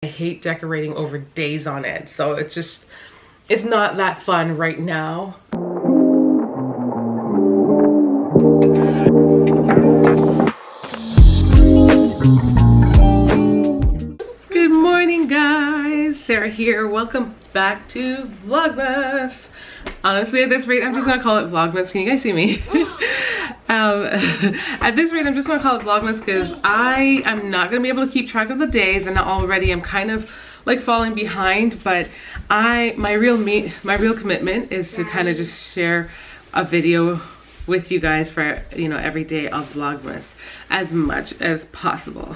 I hate decorating over days on end, so it's not that fun right now. Good morning, guys. Sarah here. Welcome back to Vlogmas. Honestly, at this rate, I'm just gonna call it Vlogmas. Can you guys see me? At this rate, I'm just gonna call it Vlogmas because I am not gonna be able to keep track of the days, and already I'm kind of like falling behind. But my real commitment is to kind of just share a video with you guys for, you know, every day of Vlogmas as much as possible.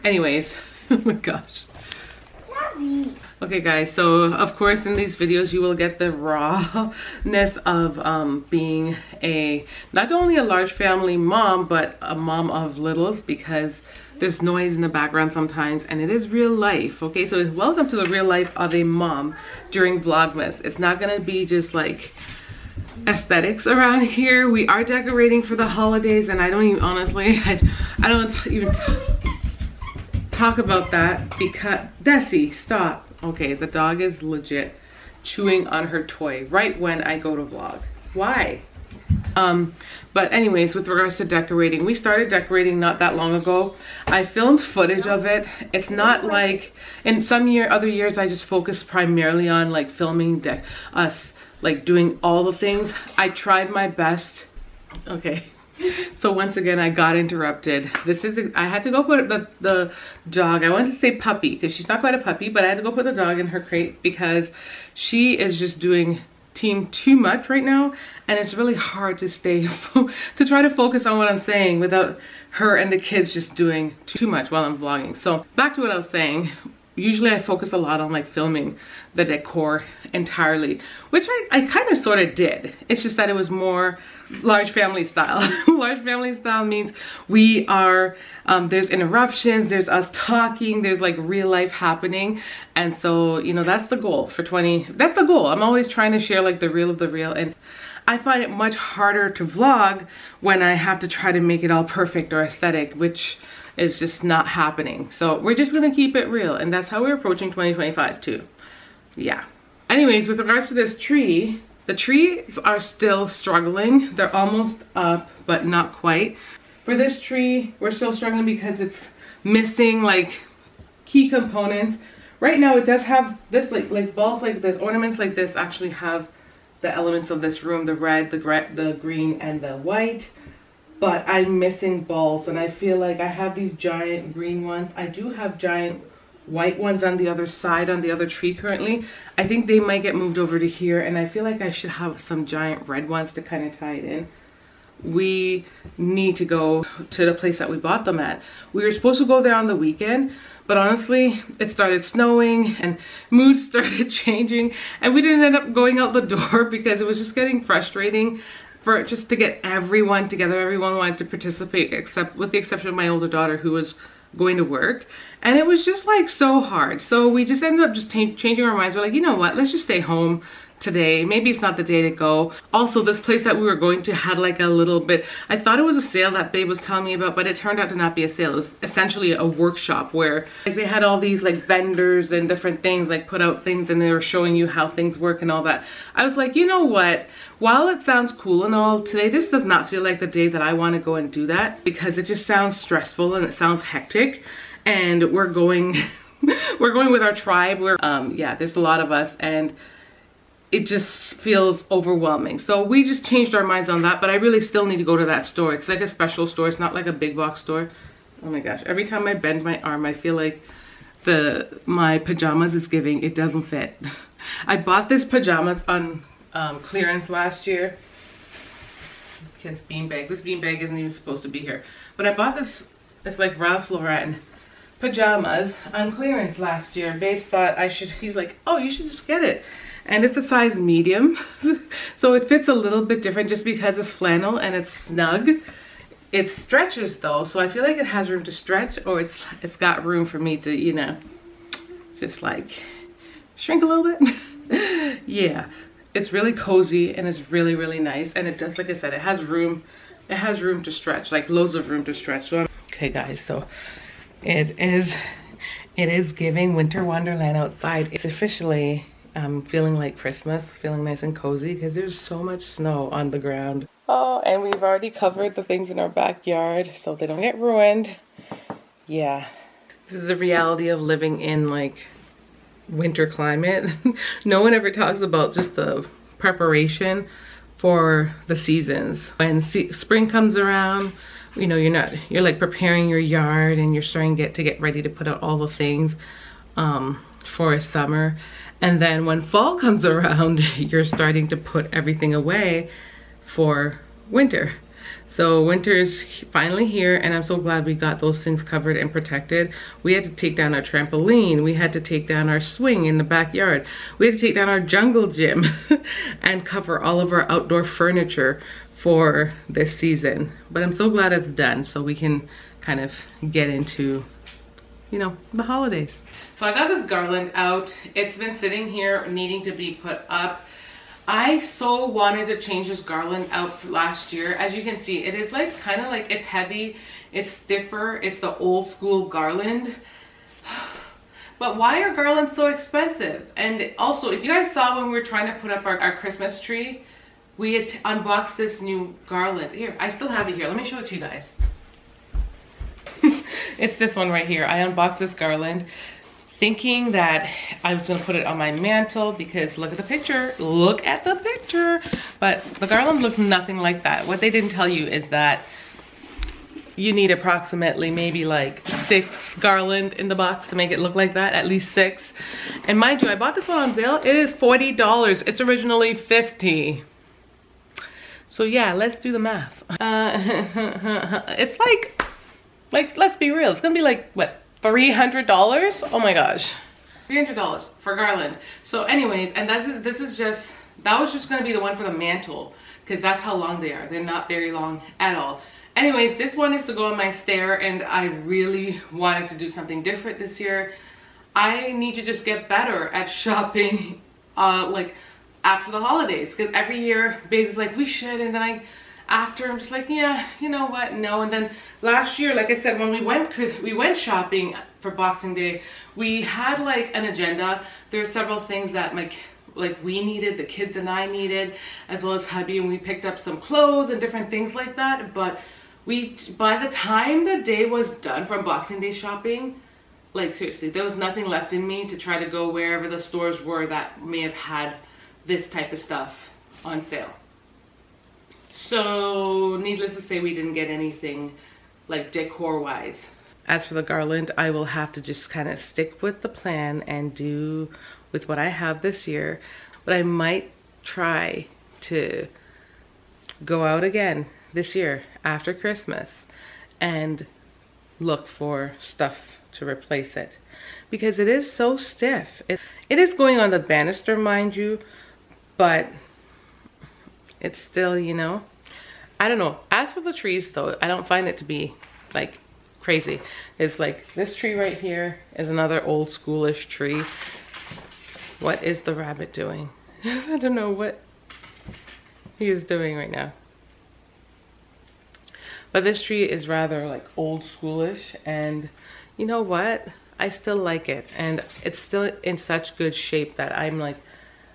Anyways, oh my gosh. Okay guys, so of course in these videos you will get the rawness of being not only a large family mom, but a mom of littles, because there's noise in the background sometimes and it is real life. Okay, so welcome to the real life of a mom during Vlogmas. It's not gonna be just like aesthetics around here. We are decorating for the holidays, and I don't even, honestly, I don't even talk about that because Desi, stop. Okay, the dog is legit chewing on her toy right when I go to vlog. Why? But anyways, with regards to decorating, we started decorating not that long ago. I filmed footage of it. It's not like in other years I just focused primarily on like filming us like doing all the things. I tried my best. Okay, so once again I got interrupted. I had to go put the dog, I wanted to say puppy because she's not quite a puppy, but I had to go put the dog in her crate because she is just doing too much right now, and it's really hard to to try to focus on what I'm saying without her and the kids just doing too much while I'm vlogging. So back to what I was saying. Usually I focus a lot on like filming the decor entirely, which I kind of sort of did. It's just that it was more large family style. Large family style means we are, there's interruptions, there's us talking, there's like real life happening. And so, you know, that's the goal for that's the goal. I'm always trying to share like the real of the real, and I find it much harder to vlog when I have to try to make it all perfect or aesthetic, which is just not happening. So we're just gonna keep it real, and that's how we're approaching 2025 too. Yeah. Anyways, with regards to this tree, the trees are still struggling. They're almost up, but not quite. For this tree, we're still struggling because it's missing like key components. Right now it does have this like balls like this, ornaments like this actually have the elements of this room, the red, the green, and the white. But I'm missing balls, and I feel like I have these giant green ones. I do have giant white ones on the other side, on the other tree currently. I think they might get moved over to here, and I feel like I should have some giant red ones to kind of tie it in. We need to go to the place that we bought them at. We were supposed to go there on the weekend, but honestly, it started snowing and moods started changing, and we didn't end up going out the door because it was just getting frustrating just to get everyone together. Everyone wanted to participate, except with the exception of my older daughter who was going to work, and it was just like so hard. So we just ended up just changing our minds. We're like, you know what, let's just stay home today. Maybe it's not the day to go. Also, this place that we were going to had like a little bit, I thought it was a sale that Babe was telling me about, but it turned out to not be a sale. It was essentially a workshop where like they had all these like vendors and different things, like put out things, and they were showing you how things work and all that. I was like, you know what, while it sounds cool and all, today just does not feel like the day that I want to go and do that, because it just sounds stressful and it sounds hectic, and we're going we're going with our tribe. Yeah, there's a lot of us, and it just feels overwhelming. So we just changed our minds on that, but I really still need to go to that store. It's like a special store. It's not like a big box store. Oh my gosh, every time I bend my arm, I feel like my pajamas is giving. It doesn't fit. I bought this pajamas on clearance last year. Kids beanbag. This beanbag isn't even supposed to be here. But I bought this, it's like Ralph Lauren pajamas on clearance last year. Babe thought he's like, oh, you should just get it. And it's a size medium, so it fits a little bit different just because it's flannel and it's snug. It stretches though, so I feel like it has room to stretch, or it's got room for me to, you know, just like shrink a little bit. Yeah, it's really cozy and it's really, really nice. And it does, like I said, it has room it has room to stretch, like loads of room to stretch. So okay guys, so it is giving winter wonderland outside. It's officially feeling like Christmas, feeling nice and cozy because there's so much snow on the ground. Oh, and we've already covered the things in our backyard so they don't get ruined. Yeah, this is the reality of living in like winter climate. No one ever talks about just the preparation for the seasons. When spring comes around, you know, you're like preparing your yard and you're starting to get ready to put out all the things for summer. And then when fall comes around, you're starting to put everything away for winter. So winter's finally here, and I'm so glad we got those things covered and protected. We had to take down our trampoline. We had to take down our swing in the backyard. We had to take down our jungle gym and cover all of our outdoor furniture for this season. But I'm so glad it's done so we can kind of get into, you know, the holidays. So I got this garland out. It's been sitting here needing to be put up. I so wanted to change this garland out last year. As you can see, it is like kind of like, it's heavy, it's stiffer, it's the old school garland. But why are garlands so expensive? And also, if you guys saw when we were trying to put up our Christmas tree, we had unboxed this new garland. Here, I still have it here. Let me show it to you guys. It's this one right here. I unboxed this garland thinking that I was gonna put it on my mantle because look at the picture, look at the picture. But the garland looked nothing like that. What they didn't tell you is that you need approximately maybe like 6 garland in the box to make it look like that, at least 6. And mind you, I bought this one on sale. It is $40. It's originally $50. So yeah, let's do the math. It's like, let's be real. It's gonna be like, what, $300? Oh my gosh. $300 for garland. So anyways, and that was just gonna be the one for the mantle because that's how long they are. They're not very long at all. Anyways, this one is to go on my stair, and I really wanted to do something different this year. I need to just get better at shopping like after the holidays, because every year Babe's is like, we should, and then after I'm just like, yeah, you know what, no. And then last year, like I said, when we went shopping for Boxing Day, we had like an agenda. There were several things that like we needed, the kids and I needed, as well as hubby, and we picked up some clothes and different things like that. But by the time the day was done from Boxing Day shopping, like seriously, there was nothing left in me to try to go wherever the stores were that may have had this type of stuff on sale. So needless to say, we didn't get anything like decor wise. As for the garland, I will have to just kind of stick with the plan and do with what I have this year. But I might try to go out again this year after Christmas and look for stuff to replace it, because it is so stiff. It is going on the banister, mind you, but it's still, you know, I don't know. As for the trees though, I don't find it to be like crazy. It's like this tree right here is another old schoolish tree. What is the rabbit doing? I don't know what he is doing right now. But this tree is rather like old schoolish, and you know what? I still like it, and it's still in such good shape that I'm like,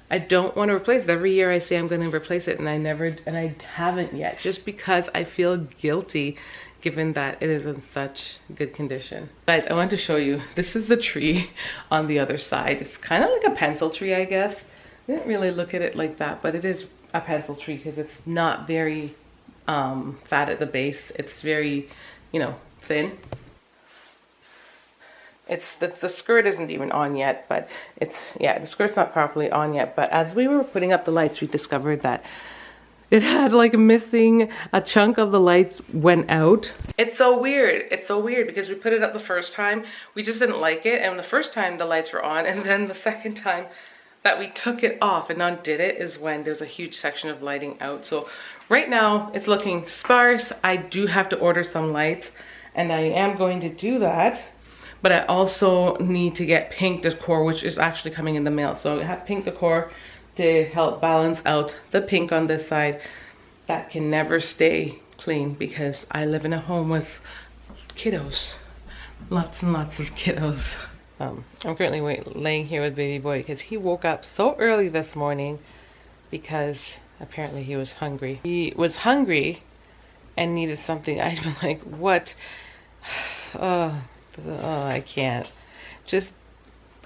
I don't want to replace it. Every year I say I'm going to replace it, and I haven't yet, just because I feel guilty given that it is in such good condition. Guys, I want to show you, this is the tree on the other side. It's kind of like a pencil tree, I guess. I didn't really look at it like that, but it is a pencil tree because it's not very fat at the base. It's very, you know, thin. The skirt isn't even on yet, but yeah, the skirt's not properly on yet. But as we were putting up the lights, we discovered that it had like missing a chunk of the lights went out. It's so weird. It's so weird because we put it up the first time, we just didn't like it. And the first time the lights were on, and then the second time that we took it off and undid it is when there's a huge section of lighting out. So right now it's looking sparse. I do have to order some lights, and I am going to do that. But I also need to get pink decor, which is actually coming in the mail. So I have pink decor to help balance out the pink on this side. That can never stay clean because I live in a home with kiddos. Lots and lots of kiddos. I'm currently laying here with baby boy because he woke up so early this morning because apparently he was hungry. He was hungry and needed something. I'd been like, what? Oh, I can't. Just,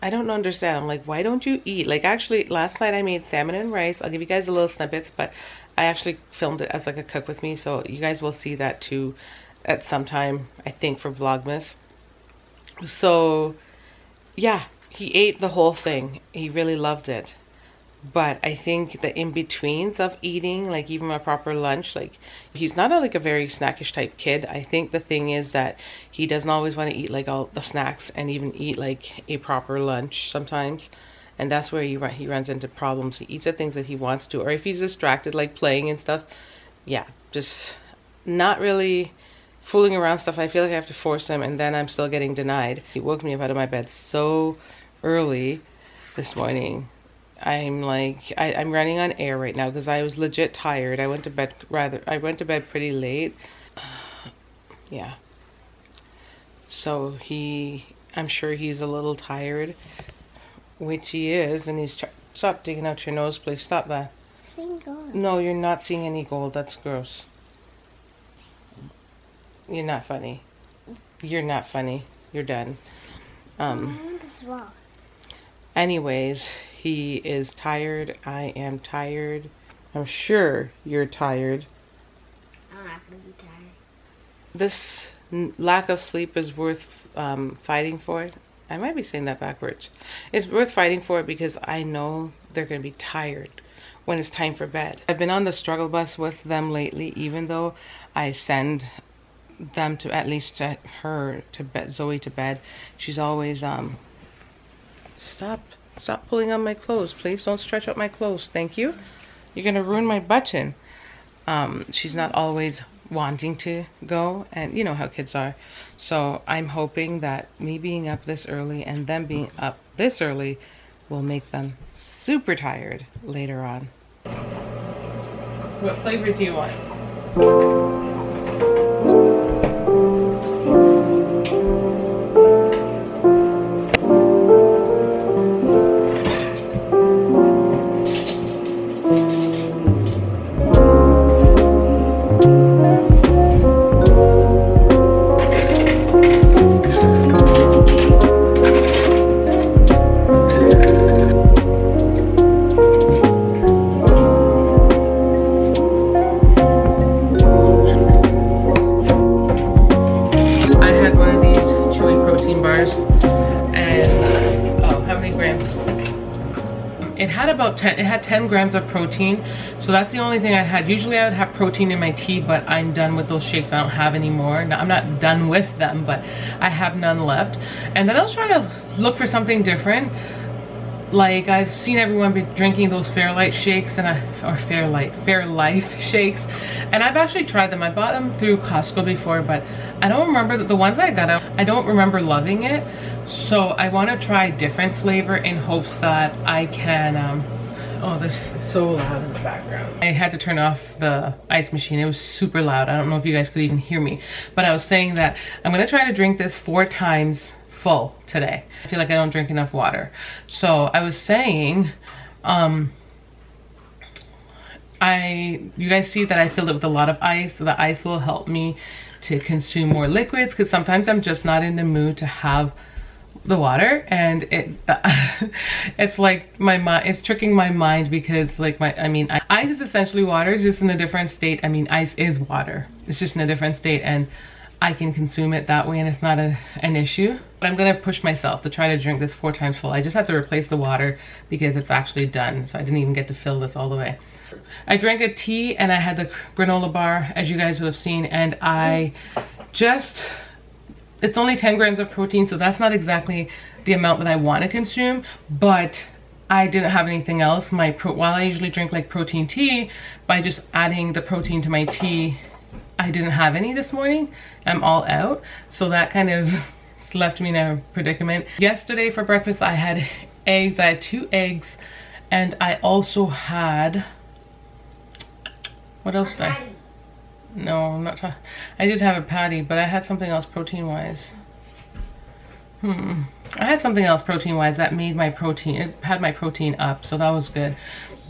I don't understand. I'm like, why don't you eat? Like, actually, last night I made salmon and rice. I'll give you guys a little snippets, but I actually filmed it as like a cook with me, so you guys will see that too at some time, I think, for Vlogmas. So yeah, he ate the whole thing. He really loved it. But I think the in-betweens of eating, like even a proper lunch, like he's not like a very snackish type kid. I think the thing is that he doesn't always want to eat like all the snacks and even eat like a proper lunch sometimes. And that's where he runs into problems. He eats the things that he wants to, or if he's distracted like playing and stuff, yeah, just not really fooling around stuff. I feel like I have to force him, and then I'm still getting denied. He woke me up out of my bed so early this morning. I'm like, I'm running on air right now because I was legit tired. I went to bed pretty late. Yeah. So I'm sure he's a little tired, which he is, and he's stop digging out your nose, please. Stop that. Seeing gold. No, you're not seeing any gold. That's gross. You're not funny. You're not funny. You're done. This wrong. Anyways, he is tired. I am tired. I'm sure you're tired. I'm not gonna be tired. This lack of sleep is worth fighting for it. I might be saying that backwards. It's worth fighting for it because I know they're going to be tired when it's time for bed. I've been on the struggle bus with them lately, even though I send them to at least her to bed, Zoe to bed. She's always stop pulling on my clothes, please. Don't stretch out my clothes, thank you. You're gonna ruin my button. She's not always wanting to go, and you know how kids are. So I'm hoping that me being up this early and them being up this early will make them super tired later on. What flavor do you want? It had 10 grams of protein, so that's the only thing I had. Usually I would have protein in my tea, but I'm done with those shakes. I don't have any more. I'm not done with them, but I have none left. And then I was trying to look for something different. Like, I've seen everyone be drinking those Fairlight shakes, and Fairlife shakes, and I've actually tried them. I bought them through Costco before, but I don't remember the ones I got. I don't remember loving it, so I want to try different flavor in hopes that I can oh, this is so loud in the background. I had to turn off the ice machine. It was super loud. I don't know if you guys could even hear me, but I was saying that I'm gonna try to drink this 4 times full today. I feel like I don't drink enough water. So I was saying, you guys see that I filled it with a lot of ice. So the ice will help me to consume more liquids, because sometimes I'm just not in the mood to have the water, and it's like my mind, it's tricking my mind, because like ice is essentially water, just in a different state. I mean, ice is water, it's just in a different state, and I can consume it that way, and it's not an issue. But I'm gonna push myself to try to drink this 4 times full. I just have to replace the water because it's actually done, so I didn't even get to fill this all the way. I drank a tea and I had the granola bar, as you guys would have seen, and it's only 10 grams of protein, so that's not exactly the amount that I want to consume, but I didn't have anything else. While I usually drink like protein tea, by just adding the protein to my tea, I didn't have any this morning. I'm all out, so that kind of left me in a predicament. Yesterday for breakfast I had eggs. I had 2 eggs, and I also had, what else did I? No, I'm not trying. I did have a patty, but I had something else protein-wise. I had something else protein-wise that made my protein, it had my protein up, so that was good.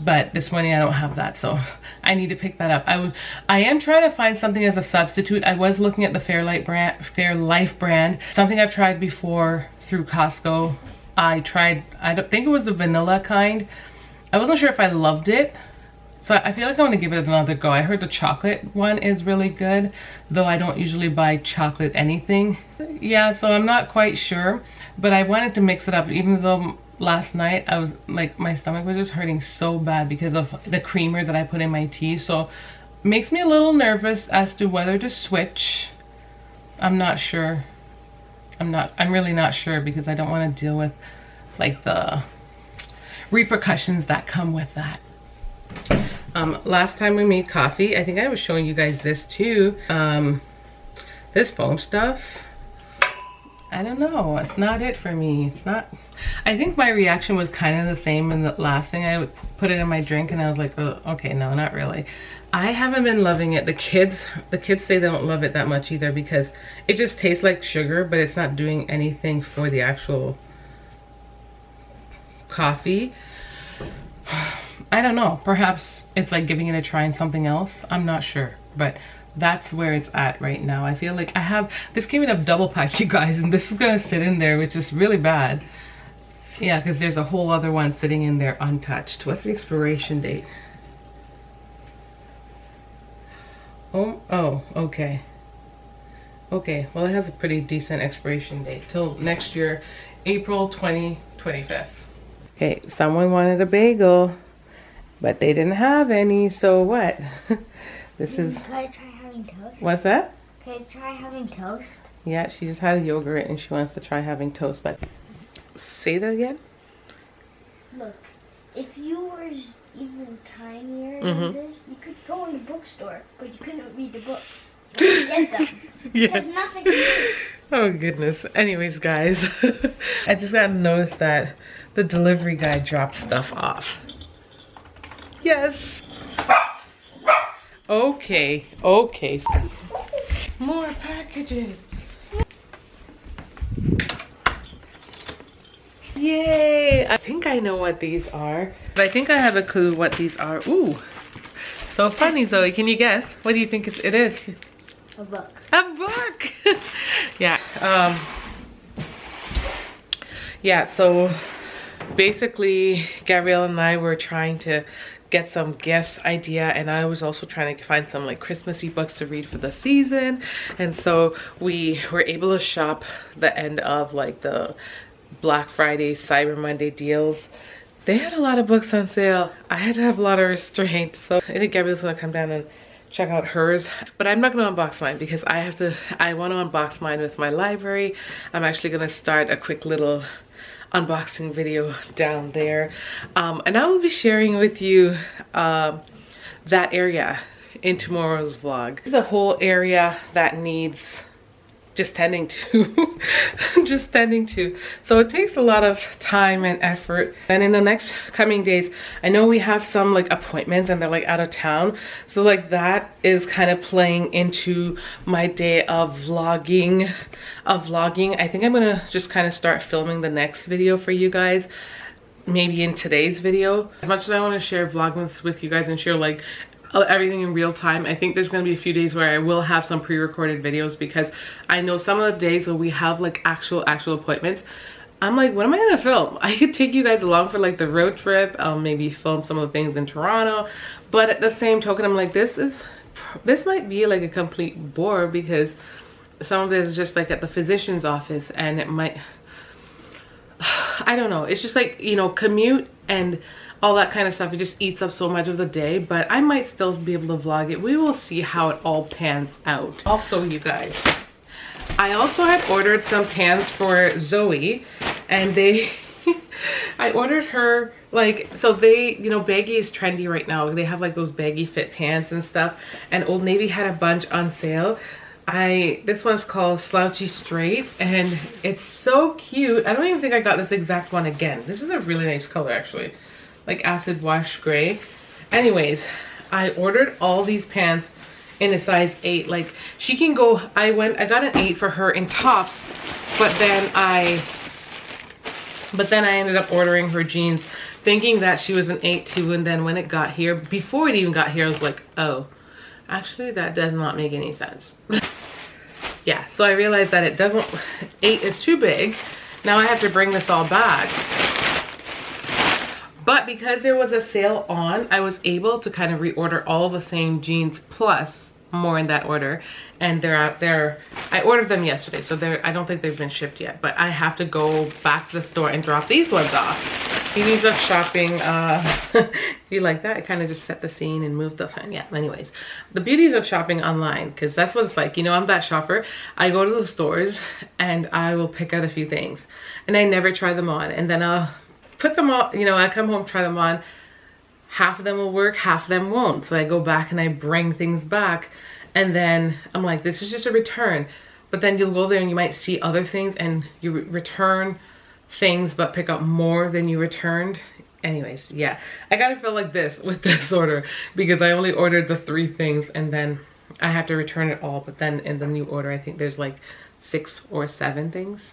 But this morning I don't have that, so I need to pick that up. I am trying to find something as a substitute. I was looking at the Fairlife brand, something I've tried before through Costco. I don't think it was the vanilla kind. I wasn't sure if I loved it, so I feel like I want to give it another go. I heard the chocolate one is really good, though I don't usually buy chocolate anything. Yeah, so I'm not quite sure, but I wanted to mix it up, even though last night I was like, my stomach was just hurting so bad because of the creamer that I put in my tea. So makes me a little nervous as to whether to switch. I'm not sure. I'm really not sure, because I don't want to deal with like the repercussions that come with that. Last time we made coffee, I think I was showing you guys this too. This foam stuff, I don't know, it's not it for me. It's not. I think my reaction was kind of the same in the last thing. I would put it in my drink and I was like, oh, okay, no, not really. I haven't been loving it. The kids say they don't love it that much either, because it just tastes like sugar, but it's not doing anything for the actual coffee. I don't know, perhaps it's like giving it a try and something else. I'm not sure, but that's where it's at right now. I feel like I have, this came in a double pack, you guys, and this is gonna sit in there, which is really bad. Yeah, because there's a whole other one sitting in there untouched. What's the expiration date? Oh, okay. Okay, well, it has a pretty decent expiration date till next year, April 2025. Okay, someone wanted a bagel, but they didn't have any, so what? This is... Can I try having toast? What's that? Can I try having toast? Yeah, she just had yogurt and she wants to try having toast, but... Say that again? Look, if you were even tinier than this, you could go in the bookstore, but you couldn't read the books. Get them. Yeah. There's nothing to do. Oh goodness. Anyways, guys, I just got to notice that the delivery guy dropped stuff off. Yes. Okay. Okay. More packages. Yay! I think I know what these are. But I think I have a clue what these are. Ooh. So funny, Zoe. Can you guess? What do you think it is? A book. A book! Yeah. Yeah, so basically Gabrielle and I were trying to get some gifts idea, and I was also trying to find some like Christmassy books to read for the season. And so we were able to shop the end of like the Black Friday, Cyber Monday deals. They had a lot of books on sale. I had to have a lot of restraint, so I think Gabrielle's gonna come down and check out hers, but I'm not gonna unbox mine because I want to unbox mine with my library. I'm actually gonna start a quick little unboxing video down there, and I will be sharing with you that area in tomorrow's vlog. This is a whole area that needs just tending to just tending to, so it takes a lot of time and effort. And in the next coming days, I know we have some like appointments and they're like out of town, so like that is kind of playing into my day of vlogging. I think I'm gonna just kind of start filming the next video for you guys, maybe in today's video. As much as I want to share Vlogmas with you guys and share like everything in real time, I think there's gonna be a few days where I will have some pre-recorded videos, because I know some of the days when we have like actual appointments, I'm like, what am I gonna film? I could take you guys along for like the road trip, maybe film some of the things in Toronto, but at the same token, I'm like, this might be like a complete bore, because some of it is just like at the physician's office, and it might, I don't know, it's just like, you know, commute and all that kind of stuff. It just eats up so much of the day, but I might still be able to vlog it. We will see how it all pans out. Also, you guys, I also had ordered some pants for Zoe, and I ordered her like, so they, you know, baggy is trendy right now. They have like those baggy fit pants and stuff, and Old Navy had a bunch on sale. This one's called Slouchy Straight, and it's so cute. I don't even think I got this exact one again. This is a really nice color actually, like acid wash gray. Anyways, I ordered all these pants in a size 8. Like she can go, I got an 8 for her in tops, but then I ended up ordering her jeans thinking that she was an 8 too, and then when it got here, before it even got here, I was like, oh, actually that does not make any sense. Yeah, so I realized that it doesn't, 8 is too big. Now I have to bring this all back. But because there was a sale on, I was able to kind of reorder all the same jeans plus more in that order, and they're out there. I ordered them yesterday, so I don't think they've been shipped yet, but I have to go back to the store and drop these ones off. Beauties of shopping, you like that? I kind of just set the scene and moved the fan. Yeah, anyways, the beauties of shopping online, because that's what it's like. You know, I'm that shopper. I go to the stores and I will pick out a few things and I never try them on, and then I'll put them all, you know, I come home, try them on. Half of them will work, half of them won't. So I go back and I bring things back, and then I'm like, this is just a return. But then you'll go there and you might see other things and you return things but pick up more than you returned. Anyways, yeah, I gotta feel like this with this order because I only ordered the 3 things and then I have to return it all. But then in the new order, I think there's like 6 or 7 things.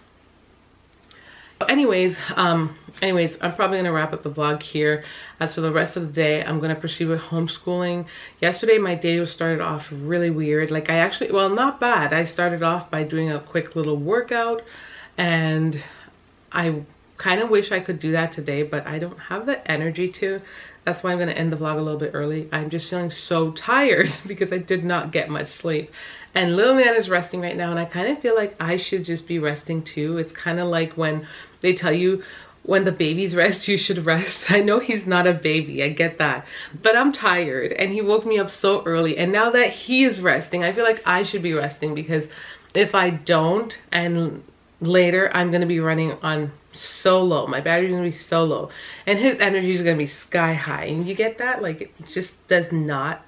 Anyways, I'm probably gonna wrap up the vlog here. As for the rest of the day, I'm gonna proceed with homeschooling. Yesterday my day started off really weird. Like I actually, well, not bad. I started off by doing a quick little workout, and I kind of wish I could do that today, but I don't have the energy to. That's why I'm gonna end the vlog a little bit early. I'm just feeling so tired because I did not get much sleep. And little man is resting right now, and I kind of feel like I should just be resting too. It's kind of like when they tell you when the babies rest, you should rest. I know he's not a baby, I get that. But I'm tired, and he woke me up so early. And now that he is resting, I feel like I should be resting, because if I don't, and later I'm gonna be running on so low, my battery's gonna be so low, and his energy is gonna be sky high. And you get that? Like, it just does not,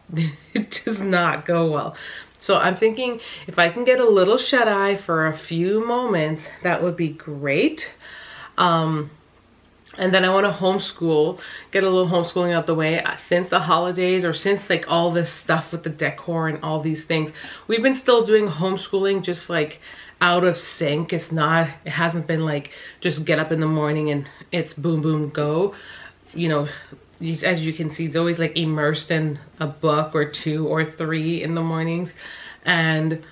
it does not go well. So I'm thinking if I can get a little shut-eye for a few moments, that would be great. And then I want to homeschool, get a little homeschooling out the way. Since the holidays, or since like all this stuff with the decor and all these things, we've been still doing homeschooling just like out of sync. It hasn't been like just get up in the morning and it's boom, boom, go. You know, as you can see, Zoe's like immersed in a book or 2 or 3 in the mornings. And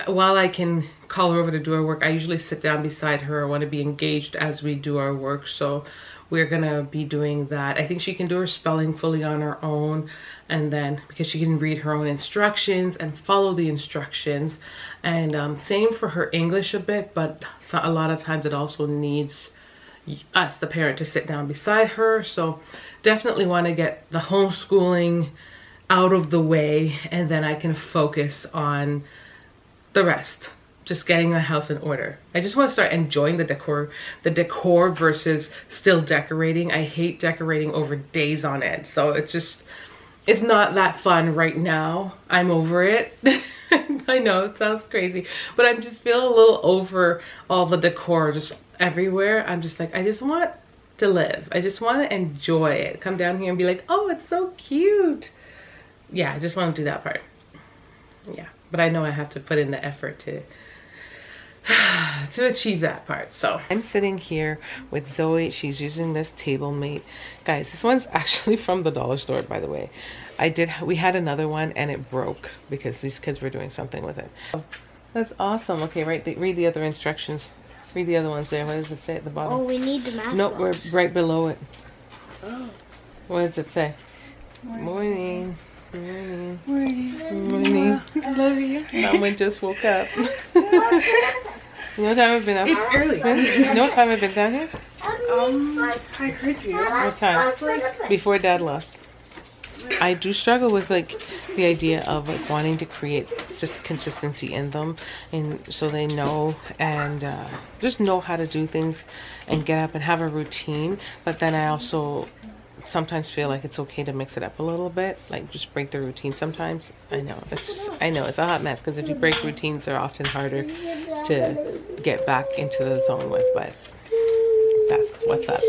while I can call her over to do her work, I usually sit down beside her. I want to be engaged as we do our work. So we're gonna be doing that. I think she can do her spelling fully on her own, and then because she can read her own instructions and follow the instructions. And same for her English a bit, but a lot of times it also needs us, the parent, to sit down beside her. So definitely want to get the homeschooling out of the way, and then I can focus on the rest, just getting my house in order. I just want to start enjoying the decor versus still decorating. I hate decorating over days on end, so it's not that fun right now. I'm over it. I know it sounds crazy, but I'm just feeling a little over all the decor just everywhere. I'm just like, I just want to live. I just want to enjoy it. Come down here and be like, oh, it's so cute. Yeah, I just want to do that part. Yeah, but I know I have to put in the effort to achieve that part. So I'm sitting here with Zoe. She's using this table mate. Guys, this one's actually from the dollar store, by the way. We had another one and it broke because these kids were doing something with it. That's awesome. Okay, read the other instructions. Read the other ones there. What does it say at the bottom? Oh, we need the math Nope, we're right below it. Oh. What does it say? Morning. Morning. Morning. Morning. I love you. Someone just woke up. You know what time I've been up? It's early. You know what time I've been down here? I heard you. What time? Before Dad left. I do struggle with like the idea of like wanting to create consistency in them, and so they know and just know how to do things and get up and have a routine. But then I also sometimes feel like it's okay to mix it up a little bit, like just break the routine sometimes. I know it's a hot mess, because if you break routines, they're often harder to get back into the zone with, but that's what's up.